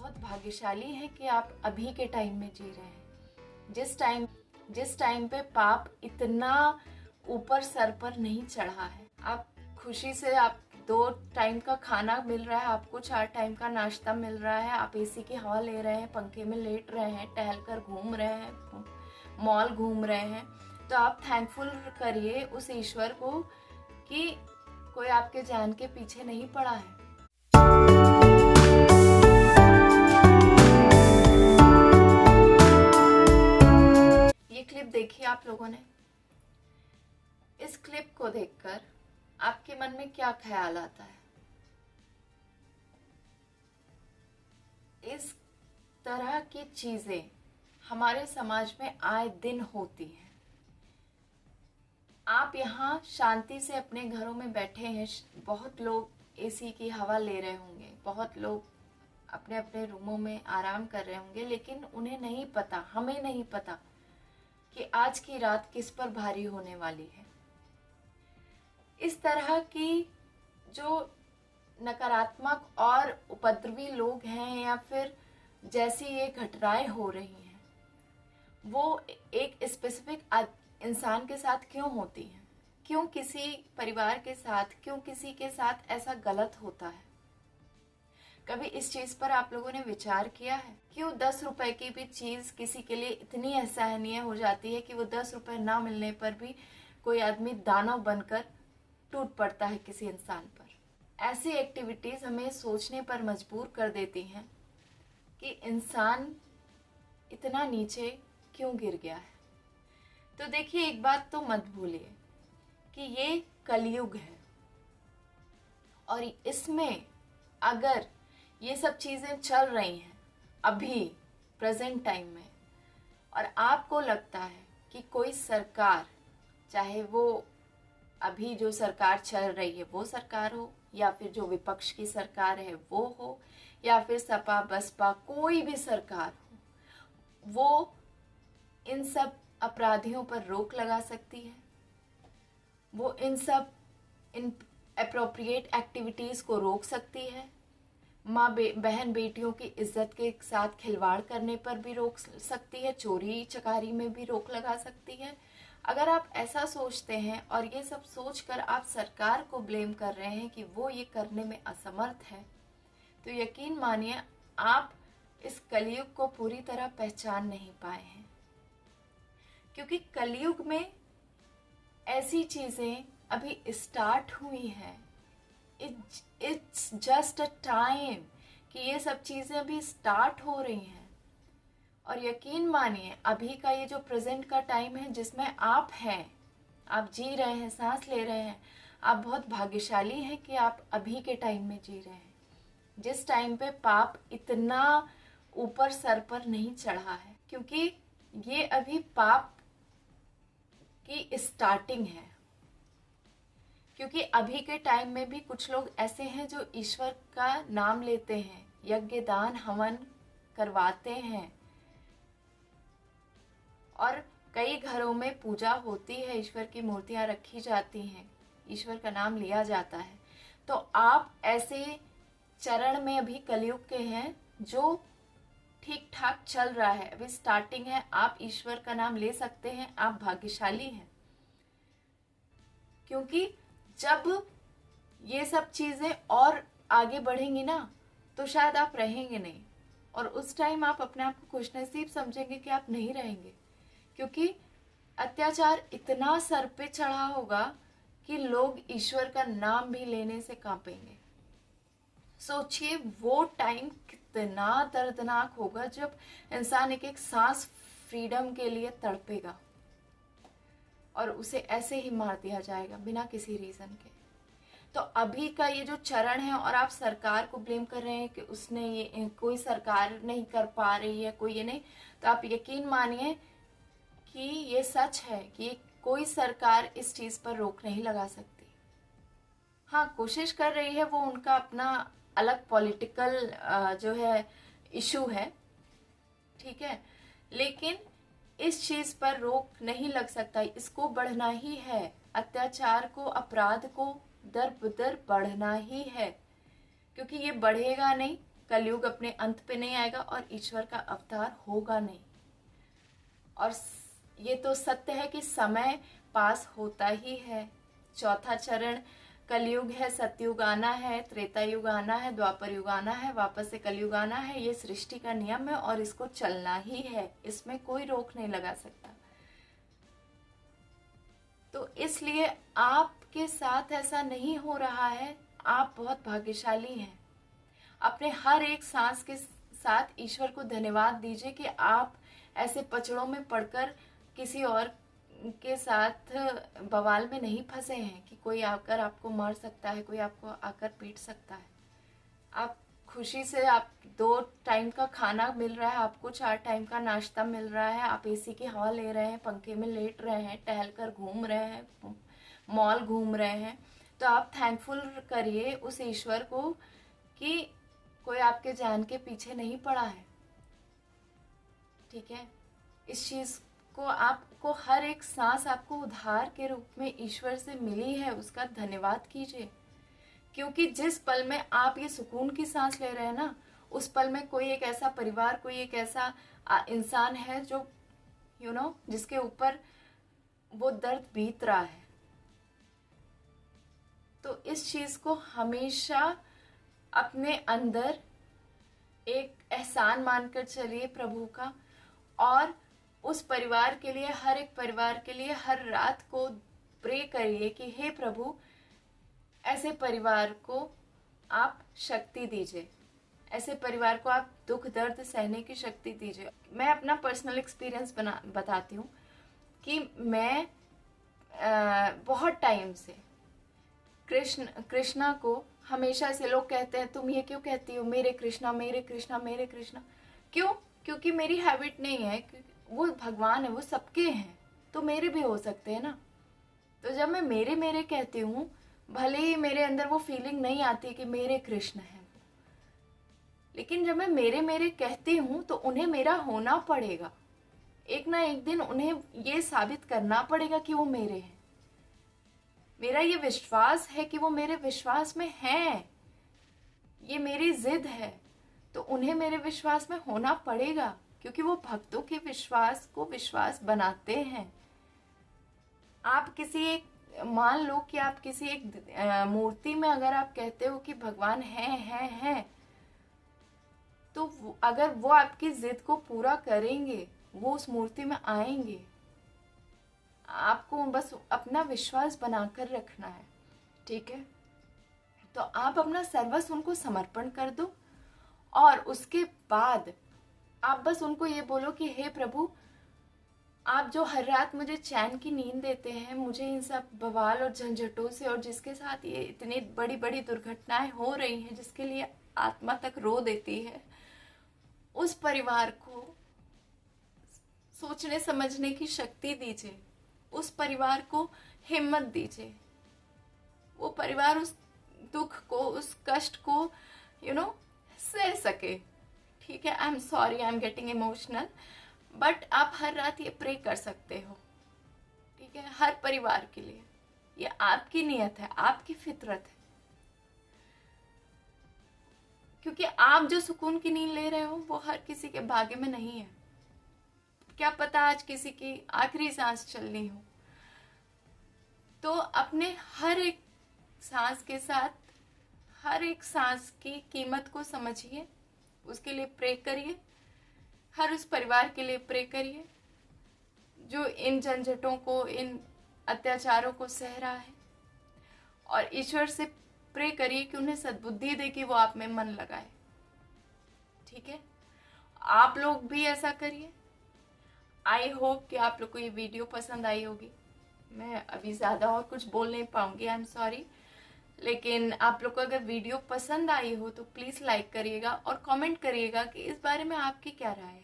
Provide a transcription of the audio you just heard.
बहुत भाग्यशाली हैं कि आप अभी के टाइम में जी रहे हैं। जिस टाइम पे पाप इतना ऊपर सर पर नहीं चढ़ा है। आप खुशी से, आप 2 टाइम का खाना मिल रहा है, आपको 4 टाइम का नाश्ता मिल रहा है, आप एसी की हवा ले रहे हैं, पंखे में लेट रहे हैं, टहलकर घूम रहे हैं, मॉल घूम रहे हैं, तो आप थैंकफुल करिए उस ईश्वर को कि कोई आपके जान के पीछे नहीं पड़ा है। ये क्लिप देखी आप लोगों ने। इस क्लिप को देखकर आपके मन में क्या ख्याल आता है? इस तरह की चीजें हमारे समाज में आए दिन होती हैं। आप यहाँ शांति से अपने घरों में बैठे हैं, बहुत लोग एसी की हवा ले रहे होंगे, बहुत लोग अपने अपने रूमों में आराम कर रहे होंगे, लेकिन उन्हें नहीं पता, हमें नहीं पता कि आज की रात किस पर भारी होने वाली है। इस तरह की जो नकारात्मक और उपद्रवी लोग हैं या फिर जैसी ये घटनाएं हो रही हैं, वो एक स्पेसिफिक इंसान के साथ क्यों होती हैं? क्यों किसी परिवार के साथ, क्यों किसी के साथ ऐसा गलत होता है? कभी इस चीज पर आप लोगों ने विचार किया है? क्यों 10 रुपए की भी चीज किसी के लिए इतनी असहनीय हो जाती है कि वो 10 रुपए ना मिलने पर भी कोई आदमी दानव बनकर टूट पड़ता है किसी इंसान पर। ऐसी एक्टिविटीज हमें सोचने पर मजबूर कर देती हैं कि इंसान इतना नीचे क्यों गिर गया है। तो देखिए, एक बात तो मत भूलिए कि ये कलयुग है और इसमें अगर ये सब चीजें चल रही हैं अभी प्रेजेंट टाइम में, और आपको लगता है कि कोई सरकार, चाहे वो अभी जो सरकार चल रही है वो सरकार हो, या फिर जो विपक्ष की सरकार है वो हो, या फिर सपा बसपा कोई भी सरकार हो, वो इन सब अपराधियों पर रोक लगा सकती है, वो इन एप्रोप्रिएट एक्टिविटीज को रोक सकती है, माँ बहन बेटियों की इज्जत के साथ खिलवाड़ करने पर भी रोक सकती है, चोरी चकारी में भी रोक लगा सकती है। अगर आप ऐसा सोचते हैं और ये सब सोचकर आप सरकार को ब्लेम कर रहे हैं कि वो ये करने में असमर्थ है, तो यकीन मानिए आप इस कलयुग को पूरी तरह पहचान नहीं पाए हैं। क्योंकि कलयुग में ऐसी चीजें अभी स्टार्ट हुई हैं। इट्स जस्ट अ टाइम कि ये सब चीजें अभी स्टार्ट हो रही हैं। और यकीन मानिए अभी का ये जो प्रेजेंट का टाइम है जिसमें आप हैं, आप जी रहे हैं, सांस ले रहे हैं, आप बहुत भाग्यशाली हैं कि आप अभी के टाइम में जी रहे हैं, जिस टाइम पे पाप इतना ऊपर सर पर नहीं चढ़ा है। क्योंकि ये अभी पाप की स्टार्टिंग है। क्योंकि अभी के टाइम में भी कुछ लोग ऐसे हैं जो ईश्वर का नाम लेते हैं, यज्ञ दान हवन करवाते हैं, और कई घरों में पूजा होती है, ईश्वर की मूर्तियां रखी जाती हैं, ईश्वर का नाम लिया जाता है। तो आप ऐसे चरण में अभी कलयुग के हैं जो ठीक ठाक चल रहा है, अभी स्टार्टिंग है, आप ईश्वर का नाम ले सकते हैं, आप भाग्यशाली हैं। क्योंकि जब ये सब चीजें और आगे बढ़ेंगी ना, तो शायद आप रहेंगे नहीं, और उस टाइम आप अपने आप को खुशनसीब समझेंगे कि आप नहीं रहेंगे। क्योंकि अत्याचार इतना सर पे चढ़ा होगा कि लोग ईश्वर का नाम भी लेने से कांपेंगे। सोचिए वो टाइम कितना दर्दनाक होगा जब इंसान एक एक सांस फ्रीडम के लिए तड़पेगा और उसे ऐसे ही मार दिया जाएगा बिना किसी रीजन के। तो अभी का ये जो चरण है, और आप सरकार को ब्लेम कर रहे हैं कि उसने ये, कोई सरकार नहीं कर पा रही है, कोई ये नहीं, तो आप यकीन मानिए कि ये सच है कि कोई सरकार इस चीज पर रोक नहीं लगा सकती। हाँ, कोशिश कर रही है, वो उनका अपना अलग पॉलिटिकल जो है इशू है, ठीक है, लेकिन इस चीज पर रोक नहीं लग सकता। इसको बढ़ना ही है, अत्याचार को, अपराध को दर बदर बढ़ना ही है, क्योंकि ये बढ़ेगा नहीं, कलयुग अपने अंत पे नहीं आएगा और ईश्वर का अवतार होगा नहीं। और ये तो सत्य है कि समय पास होता ही है। चौथा चरण कलयुग है, सतयुग आना है, त्रेता युग आना है, द्वापर युग आना है, वापस से कलयुग आना है। ये सृष्टि का नियम है और इसको चलना ही है, इसमें कोई रोक नहीं लगा सकता। तो इसलिए आपके साथ ऐसा नहीं हो रहा है, आप बहुत भाग्यशाली हैं। अपने हर एक सांस के साथ ईश्वर को धन्यवाद दीजिए कि आप ऐसे पचड़ों में पड़कर किसी और के साथ बवाल में नहीं फंसे हैं कि कोई आकर आपको मार सकता है, कोई आपको आकर पीट सकता है। आप खुशी से, आप 2 टाइम का खाना मिल रहा है, आपको 4 टाइम का नाश्ता मिल रहा है, आप एसी की हवा ले रहे हैं, पंखे में लेट रहे हैं, टहलकर घूम रहे हैं, मॉल घूम रहे हैं, तो आप थैंकफुल करिए उस ईश्वर को कि कोई आपके जान के पीछे नहीं पड़ा है। ठीक है, इस चीज़ को आपको, हर एक सांस आपको उद्धार के रूप में ईश्वर से मिली है, उसका धन्यवाद कीजिए। क्योंकि जिस पल में आप ये सुकून की सांस ले रहे हैं ना, उस पल में कोई एक ऐसा परिवार, कोई एक ऐसा इंसान है जो जिसके ऊपर वो दर्द बीत रहा है। तो इस चीज को हमेशा अपने अंदर एक एहसान मानकर चलिए प्रभु का, और उस परिवार के लिए, हर एक परिवार के लिए हर रात को प्रे करिए कि हे प्रभु, ऐसे परिवार को आप शक्ति दीजिए, ऐसे परिवार को आप दुख दर्द सहने की शक्ति दीजिए। मैं अपना पर्सनल एक्सपीरियंस बताती हूँ कि मैं बहुत टाइम से कृष्णा को, हमेशा से लोग कहते हैं तुम ये क्यों कहती हो, मेरे कृष्णा मेरे कृष्णा मेरे कृष्णा। क्यों? क्योंकि मेरी हैबिट नहीं है, वो भगवान है, वो सबके हैं, तो मेरे भी हो सकते हैं ना। तो जब मैं मेरे मेरे कहती हूँ, भले ही मेरे अंदर वो फीलिंग नहीं आती कि मेरे कृष्ण है, लेकिन जब मैं मेरे मेरे कहती हूँ तो उन्हें मेरा होना पड़ेगा। एक ना एक दिन उन्हें ये साबित करना पड़ेगा कि वो मेरे हैं। मेरा ये विश्वास है कि वो मेरे विश्वास में हैं, ये मेरी जिद है, तो उन्हें मेरे विश्वास में होना पड़ेगा, क्योंकि वो भक्तों के विश्वास को विश्वास बनाते हैं। आप किसी एक, मान लो कि आप किसी एक मूर्ति में अगर आप कहते हो कि भगवान है, तो अगर वो आपकी जिद को पूरा करेंगे, वो उस मूर्ति में आएंगे। आपको बस अपना विश्वास बनाकर रखना है, ठीक है। तो आप अपना सर्वस्व उनको समर्पण कर दो, और उसके बाद आप बस उनको ये बोलो कि हे प्रभु, आप जो हर रात मुझे चैन की नींद देते हैं, मुझे इन सब बवाल और झंझटों से, और जिसके साथ ये इतनी बड़ी बड़ी दुर्घटनाएं हो रही हैं, जिसके लिए आत्मा तक रो देती है, उस परिवार को सोचने समझने की शक्ति दीजिए, उस परिवार को हिम्मत दीजिए, वो परिवार उस दुख को, उस कष्ट को सह सके। ठीक है, I am sorry, I am getting emotional, but आप हर रात ये प्रे कर सकते हो, ठीक है, हर परिवार के लिए। ये आपकी नियत है, आपकी फितरत है, क्योंकि आप जो सुकून की नींद ले रहे हो वो हर किसी के भाग्य में नहीं है। क्या पता आज किसी की आखिरी सांस चलनी हो। तो अपने हर एक सांस के साथ, हर एक सांस की कीमत को समझिए, उसके लिए प्रे करिए, हर उस परिवार के लिए प्रे करिए जो इन झंझटों को, इन अत्याचारों को सह रहा है, और ईश्वर से प्रे करिए कि उन्हें सद्बुद्धि दे कि वो आप में मन लगाए। ठीक है, आप लोग भी ऐसा करिए। आई होप कि आप लोग को ये वीडियो पसंद आई होगी। मैं अभी ज़्यादा और कुछ बोल नहीं पाऊंगी, आई एम सॉरी, लेकिन आप लोग को अगर वीडियो पसंद आई हो तो प्लीज़ लाइक करिएगा और कमेंट करिएगा कि इस बारे में आपकी क्या राय है।